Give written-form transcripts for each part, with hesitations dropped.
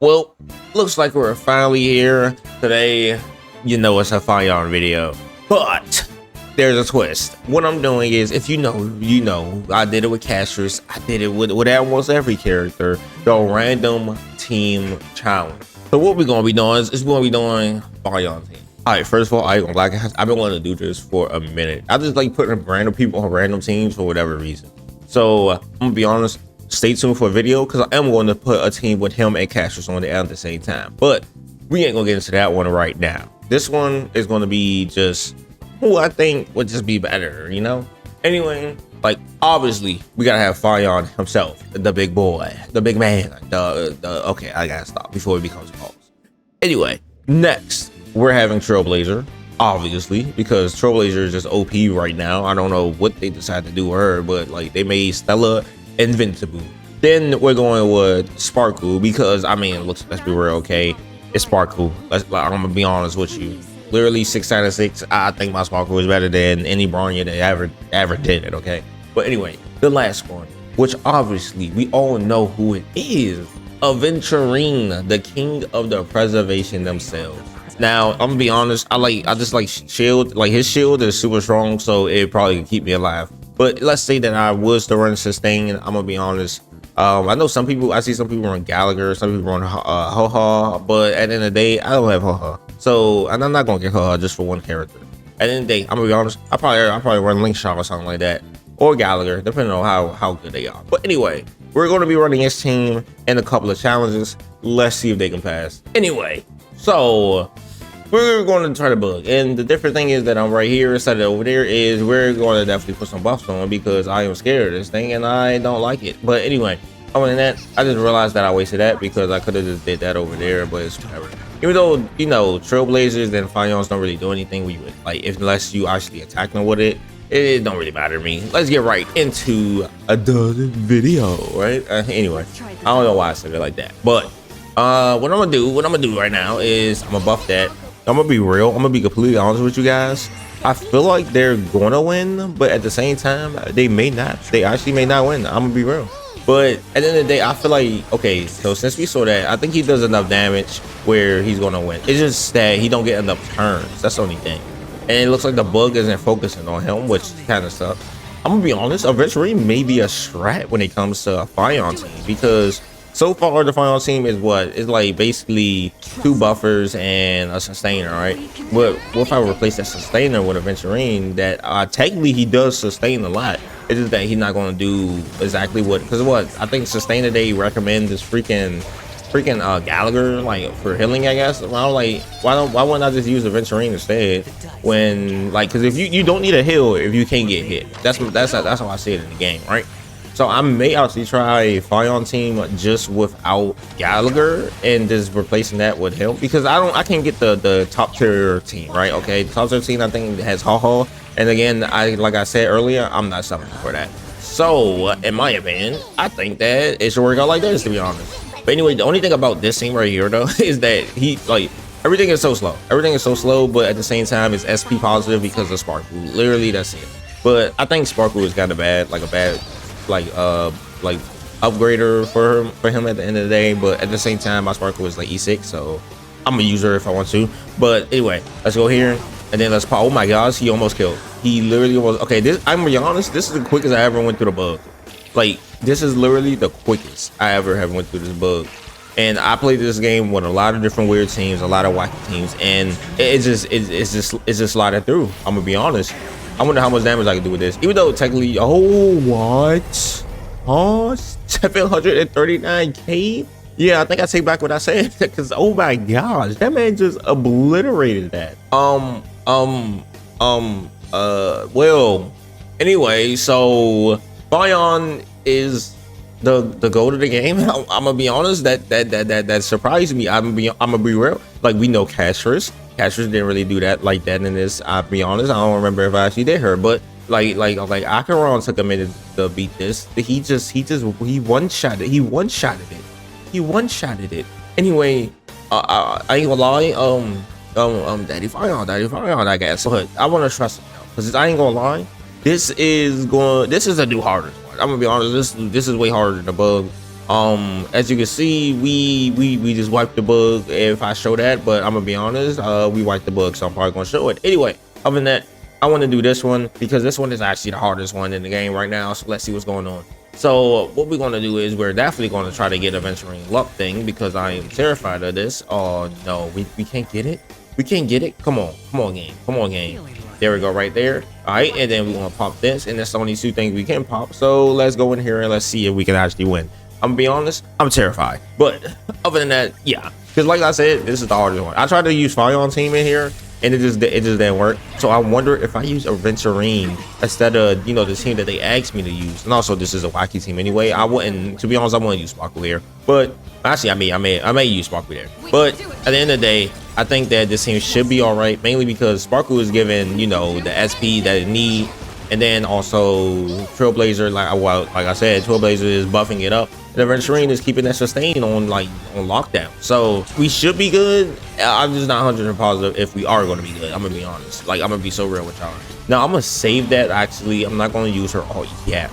Well, looks like we're finally here today. You know it's a Phainon video, but there's a twist. What I'm doing is, if you know, you know. I did it with casters. I did it with almost every character. The random team challenge. So what we're gonna be doing is we're gonna be doing Phainon team. All right, first of all, I ain't gonna lie, guys, I've been wanting to do this for a minute. I just like putting random people on random teams for whatever reason. So I'm gonna be honest. Stay tuned for a video because I am going to put a team with him and casters on the at the same time, but we ain't gonna get into that one right now. This one is going to be just who I think would just be better, you know. Anyway, like obviously we gotta have Phainon himself, the big boy, the big man, the okay, I gotta stop before it becomes false. Anyway, next we're having Trailblazer, obviously, because Trailblazer is just OP right now. I don't know what they decided to do with her, but like they made Stella invincible. Then we're going with Sparkle because I mean, let's be real, okay? It's Sparkle. I'm gonna be honest with you. Literally 6 out of 6. I think my Sparkle is better than any Bronya that ever did it, okay? But anyway, the last one, which obviously we all know who it is. Aventurine, the king of the preservation themselves. Now, I'm gonna be honest, I just like shield. Like his shield is super strong, so it probably could keep me alive. But let's say that I was to run sustain, I'm gonna be honest. I know some people, I see some people run Gallagher, some people run Haha, but at the end of the day, I don't have Haha. So, and I'm not gonna get Haha just for one character. At the end of the day, I'm gonna be honest, I probably run Link Shot or something like that, or Gallagher, depending on how good they are. But anyway, we're gonna be running his team in a couple of challenges. Let's see if they can pass. Anyway, so we're going to try to bug, and the different thing is that I'm right here instead of over there is we're going to definitely put some buffs on because I am scared of this thing and I don't like it. But anyway, other than that, I just realized that I wasted that because I could have just did that over there, but it's whatever. Even though, you know, Trailblazers and Phainons don't really do anything with it, like unless you actually attack them with it, it don't really matter to me. Let's get right into the video, right? Anyway, I don't know why I said it like that, but what I'm gonna do right now is I'm gonna buff that. I'm gonna be real, I'm gonna be completely honest with you guys. I feel like they're gonna win, but at the same time they may not. They actually may not win. I'm gonna be real, but at the end of the day, I feel like, okay, so since we saw that, I think he does enough damage where he's gonna win. It's just that he don't get enough turns. That's the only thing, and it looks like the bug isn't focusing on him, which kind of sucks. I'm gonna be honest, Aventurine may be a strat when it comes to a Phainon team, because so far the Phainon team is what? It's like basically 2 buffers and a sustainer, right? But what if I replace that sustainer with Aventurine, that technically he does sustain a lot. It's just that he's not going to do exactly what, because what I think sustainer they recommend is freaking Gallagher, like for healing, I guess. Well, I'm like, why wouldn't I just use Aventurine instead? When like, because if you don't need a heal if you can't get hit. That's how I see it in the game, right? So I may actually try a Phainon team just without Gallagher and just replacing that with him, because I can't get the top tier team, right? Okay, the top tier team I think has Haha, and again, like I said earlier, I'm not summoning for that. So in my opinion, I think that it should work out like this, to be honest. But anyway, the only thing about this team right here though is that he like everything is so slow. Everything is so slow, but at the same time it's SP positive because of Sparkle. Literally, that's it. But I think Sparkle is kind of bad, like a bad like upgrader for him at the end of the day, but at the same time my Sparkle is like E6, so I'm gonna use her if I want to. But anyway, let's go here and then let's pop. Oh my gosh, he almost killed. He literally almost, okay, this, I'm gonna be honest, this is the quickest I ever went through the bug. Like this is literally the quickest I ever have went through this bug. And I played this game with a lot of different weird teams, a lot of wacky teams, and it's just sliding through. I'm gonna be honest. I wonder how much damage I can do with this, even though technically, oh, what? Oh, 739k? Yeah, I think I take back what I said, because oh my gosh, that man just obliterated that. Well, anyway, so Phainon is the goat of the game. I'm gonna be honest, that surprised me. I'm gonna be real. Like, we know casters didn't really do that like that in this. I'll be honest, I don't remember if I actually did her, but like Acheron took a minute to beat this. He one-shotted it. Anyway, I ain't gonna lie, Daddy Phainon, I guess. But I wanna trust him now, because I ain't gonna lie, this is a new harder one. I'm gonna be honest, this is way harder than the bug. As you can see, we just wiped the bug if I show that, but I'm gonna be honest, we wiped the bug, so I'm probably gonna show it anyway. Other than that, I want to do this one because this one is actually the hardest one in the game right now, so let's see what's going on. So what we're gonna do is we're definitely gonna try to get a venturing luck thing because I am terrified of this. Oh no, we can't get it. We can't get it. Come on game, come on game. There we go, right there. All right, and then we're gonna pop this, and that's the only two things we can pop. So let's go in here and let's see if we can actually win. I'm gonna be honest, I'm terrified, but other than that, yeah, because like I said, this is the hardest one. I tried to use Phainon team in here and it just didn't work. So I wonder if I use a Venturine instead of, you know, the team that they asked me to use. And also this is a wacky team anyway. I wouldn't, to be honest, I wouldn't use Sparkle here, but actually I may use Sparkle there. But at the end of the day, I think that this team should be all right, mainly because Sparkle is given, you know, the SP that it need. And then also Trailblazer, like I said, Trailblazer is buffing it up. The Venturine is keeping that sustain on lockdown, so we should be good. I'm just not 100% positive if we are going to be good. I'm gonna be honest, like I'm gonna be so real with y'all. Now I'm gonna save that. Actually, I'm not going to use her all yet.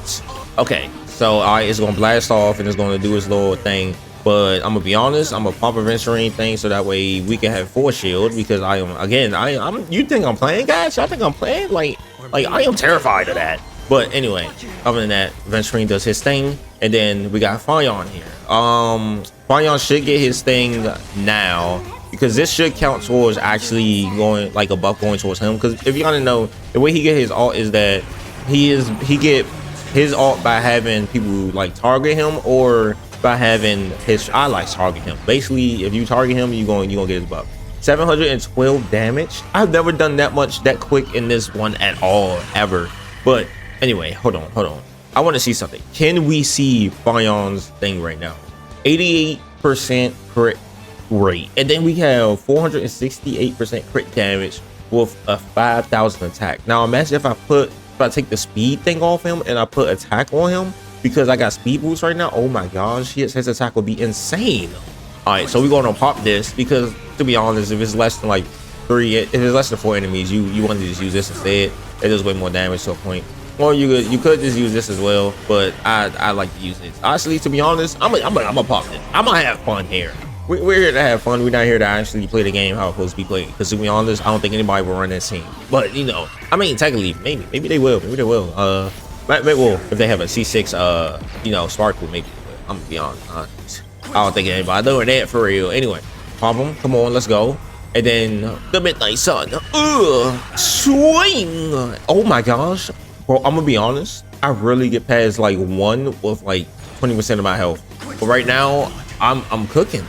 Okay, so all right, it's gonna blast off and it's gonna do its little thing. But I'm gonna be honest, I'm gonna pop a Venturine thing so that way we can have 4 shield because I am you think I'm playing, guys? I think I'm playing like I am terrified of that. But anyway, other than that, Venturine does his thing, and then we got Phainon here. Phainon should get his thing now because this should count towards actually going like a buff going towards him. Because if you want to know, the way he get his ult is that he get his ult by having people like target him or by having his allies target him. Basically, if you target him, you're gonna get his buff. 712 damage. I've never done that much that quick in this one at all ever. But anyway, hold on. I want to see something. Can we see Phainon's thing right now? 88% crit rate, and then we have 468% crit damage with a 5,000 attack. Now imagine if I take the speed thing off him and I put attack on him because I got speed boost right now. Oh my gosh, his attack will be insane. All right, so we're gonna pop this because to be honest, if it's less than like 3, if it's less than 4 enemies, you want to just use this instead. It does way more damage to a point. Or you could just use this as well, but I like to use this. Honestly, to be honest, I'm gonna pop it. I'm gonna have fun here. We're here to have fun. We're not here to actually play the game how it's supposed to be played. Because to be honest, I don't think anybody will run that team. But you know, I mean, technically, maybe they will. Maybe they will. Maybe will if they have a C6. You know, Sparkle. Maybe they will. I'm gonna be honest. I don't think anybody doing that for real. Anyway, pop them. Come on, let's go. And then the Midnight Sun. Swing. Oh my gosh. Bro, I'm gonna be honest, I really get past like 1 with like 20% of my health. But right now, I'm cooking.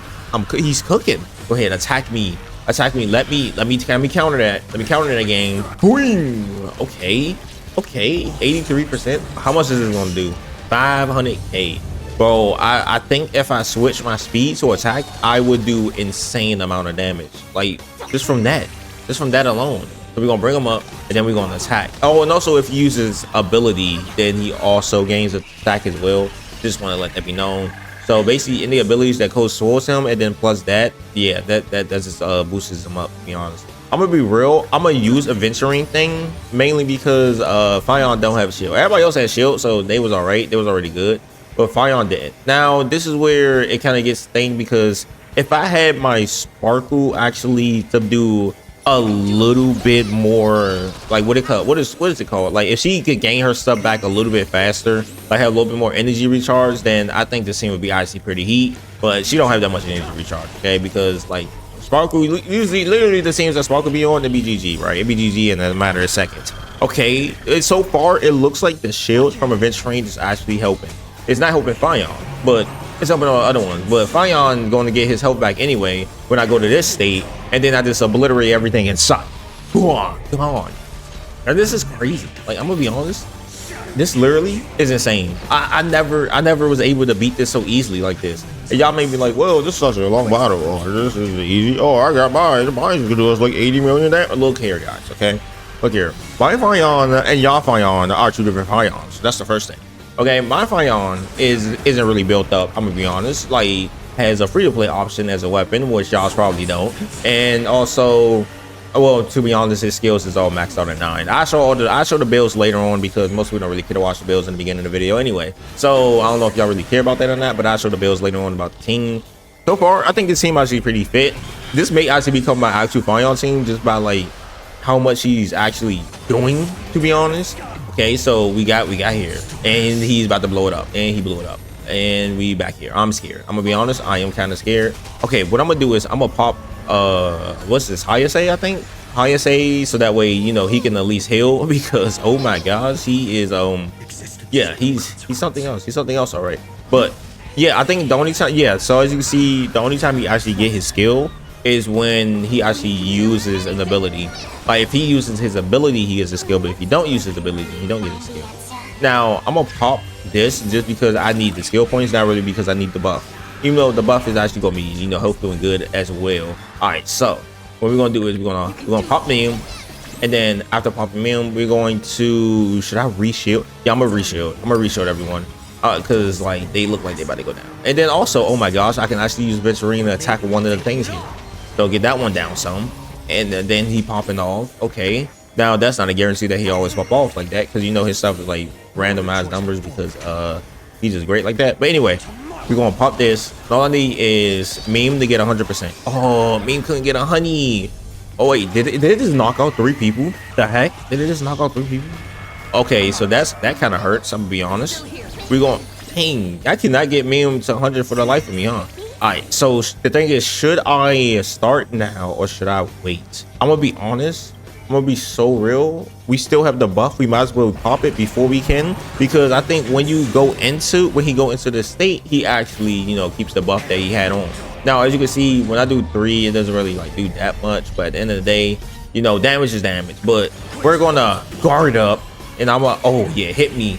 He's cooking. Go ahead, attack me. Let me counter that. Let me counter that game. Boing. Okay. 83%. How much is this gonna do? 500k. Bro, I think if I switch my speed to attack, I would do insane amount of damage. Like just from that alone. So we're gonna bring him up and then we're gonna attack. Oh, and also if he uses ability, then he also gains attack as well. Just want to let that be known. So basically any abilities that goes towards him and then plus that, yeah, that just boosts him up, to be honest. I'm gonna be real, I'm gonna use a Venturine thing mainly because Phainon don't have a shield. Everybody else has shield, so they was alright, they was already good. But Phainon didn't. Now this is where it kind of gets thing because if I had my Sparkle actually to do a little bit more like what is it called, like if she could gain her stuff back a little bit faster, like have a little bit more energy recharge, then I think this scene would be actually pretty heat. But she don't have that much energy recharge, okay, because like Sparkle usually literally the scenes that Sparkle be on, the BGG, right? It be GG in a matter of seconds. Okay, so far it looks like the shields from Venturine is actually helping. It's not helping Phainon, but it's helping all other ones. But Phainon going to get his health back anyway when I go to this state, and then I just obliterate everything in sight. Come on. And this is crazy. Like I'm gonna be honest, this literally is insane. I never was able to beat this so easily like this. And y'all may be like, well, this is such a long battle. Oh, this is easy. Oh, I got mine. Mine's gonna do us like 80 million damage. Look here, guys. Okay, look here. My Phainon and y'all Phainon are 2 different Phaions. That's the first thing. Okay, my Phainon isn't really built up. I'm gonna be honest. Like has a free-to-play option as a weapon, which y'all probably don't. And also, Well, to be honest, his skills is all maxed out at 9. I show the builds later on because most people don't really care to watch the builds in the beginning of the video anyway. So I don't know if y'all really care about that or not, but I show the builds later on about the team. So far, I think this team actually pretty fit. This may actually become my actual Phainon team just by like how much he's actually doing, to be honest. Okay, so we got here, and he's about to blow it up, and he blew it up, and we back here. I'm scared. I'm gonna be honest. I am kind of scared. Okay, what I'm gonna do is I'm gonna pop what's this, highest A, I think, highest A, so that way, you know, he can at least heal, because oh my gosh, he is yeah, he's something else. He's something else, all right. But yeah, I think the only time, yeah, so as you can see, the only time he actually get his skill is when he actually uses an ability. Like if he uses his ability, he gets a skill, but if he don't use his ability, he don't get a skill. Now I'm gonna pop this just because I need the skill points, not really because I need the buff, even though the buff is actually gonna be, you know, hopefully good as well. All right, so what we're gonna do is we're gonna pop him, and then after popping him, we're going to, should I reshield? Yeah, I'm gonna reshield everyone, because like they look like they about to go down. And then also, oh my gosh, I can actually use Venturine to attack one of the things here, so get that one down some, and then he popping off. Okay, now that's not a guarantee that he always pop off like that, because you know his stuff is like randomized numbers, because he's just great like that. But anyway, we're gonna pop this. All I need is Meme to get 100%. Oh, Meme couldn't get a honey. Oh wait, did it just knock out 3 people? The heck, did it just knock out 3 people? Okay, so that kind of hurts, I'm gonna be honest. We're going, dang, I cannot get Meme to 100 for the life of me, huh? All right, so the thing is, should I start now or should I wait? I'm gonna be honest, I'm gonna be so real. We still have the buff. We might as well pop it before we can, because I think when he go into the state, he actually, you know, keeps the buff that he had on. Now, as you can see, when I do 3, it doesn't really like do that much, but at the end of the day, you know, damage is damage. But we're gonna guard up, and I'm gonna, oh yeah, hit me,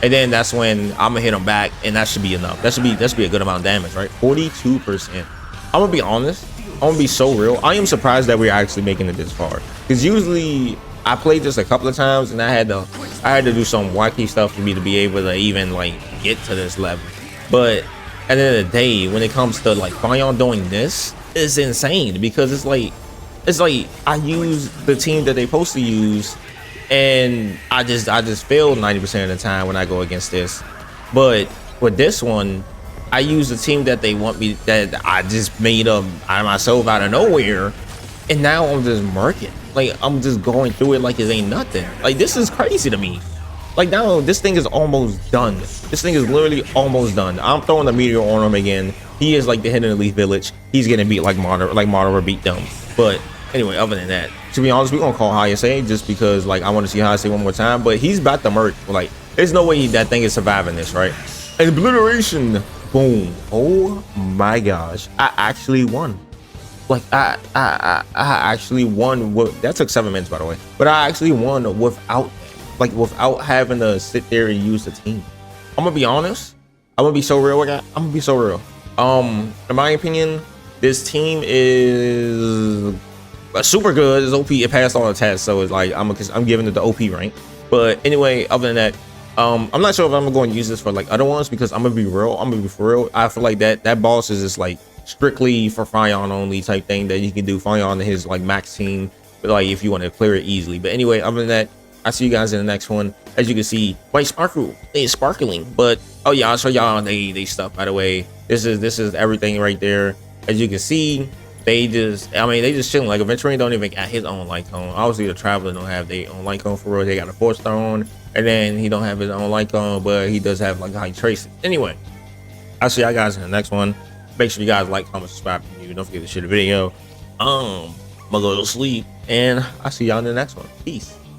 and then that's when I'm gonna hit him back, and that should be enough. That should be a good amount of damage, right? 42%. I'm gonna be honest, I'm gonna be so real. I am surprised that we're actually making it this far, because usually I played this a couple of times and I had to do some wacky stuff for me to be able to even like get to this level. But at the end of the day, when it comes to like Phainon doing this, it's insane, because it's like I use the team that they supposed to use, and I just fail 90% of the time when I go against this. But with this one, I use the team that they want me, that I just made up out of myself out of nowhere, and now I'm just murking. Like I'm just going through it like it ain't nothing. Like this is crazy to me. Like now this thing is almost done. This thing is literally almost done. I'm throwing the meteor on him again. He is like the Hidden Elite Village. He's getting beat like Monterey beat them. But anyway, other than that, to be honest, we're gonna call Highest A just because like I want to see Highest A one more time. But he's about to murk. Like there's no way that thing is surviving this, right? Obliteration. Boom. Oh my gosh, I actually won. Like I actually won. That took 7 minutes, by the way, but I actually won without having to sit there and use the team. I'm gonna be honest, I'm gonna be so real with that. I'm gonna be so real. In my opinion, this team is super good. It's OP. It passed all the tests, so it's like I'm giving it the OP rank. But anyway, other than that, I'm not sure if I'm going to use this for like other ones, because I'm gonna be real. I'm gonna be for real. I feel like that boss is just like strictly for Phainon only type thing, that you can do Phainon and his like max team, but like if you want to clear it easily. But anyway, other than that, I'll see you guys in the next one. As you can see, white sparkle is sparkling. But oh yeah, I'll show y'all they stuff, by the way. This is everything right there. As you can see, they just chilling. Like Venturine don't even got his own light cone. Obviously the Traveler don't have their own light cone for real. They got a Force Throne, and then he don't have his own light cone, but he does have like high traces. Anyway, I'll see y'all guys in the next one. Make sure you guys like, comment, subscribe. Don't forget to share the video. I'm gonna go to sleep, and I'll see y'all in the next one. Peace.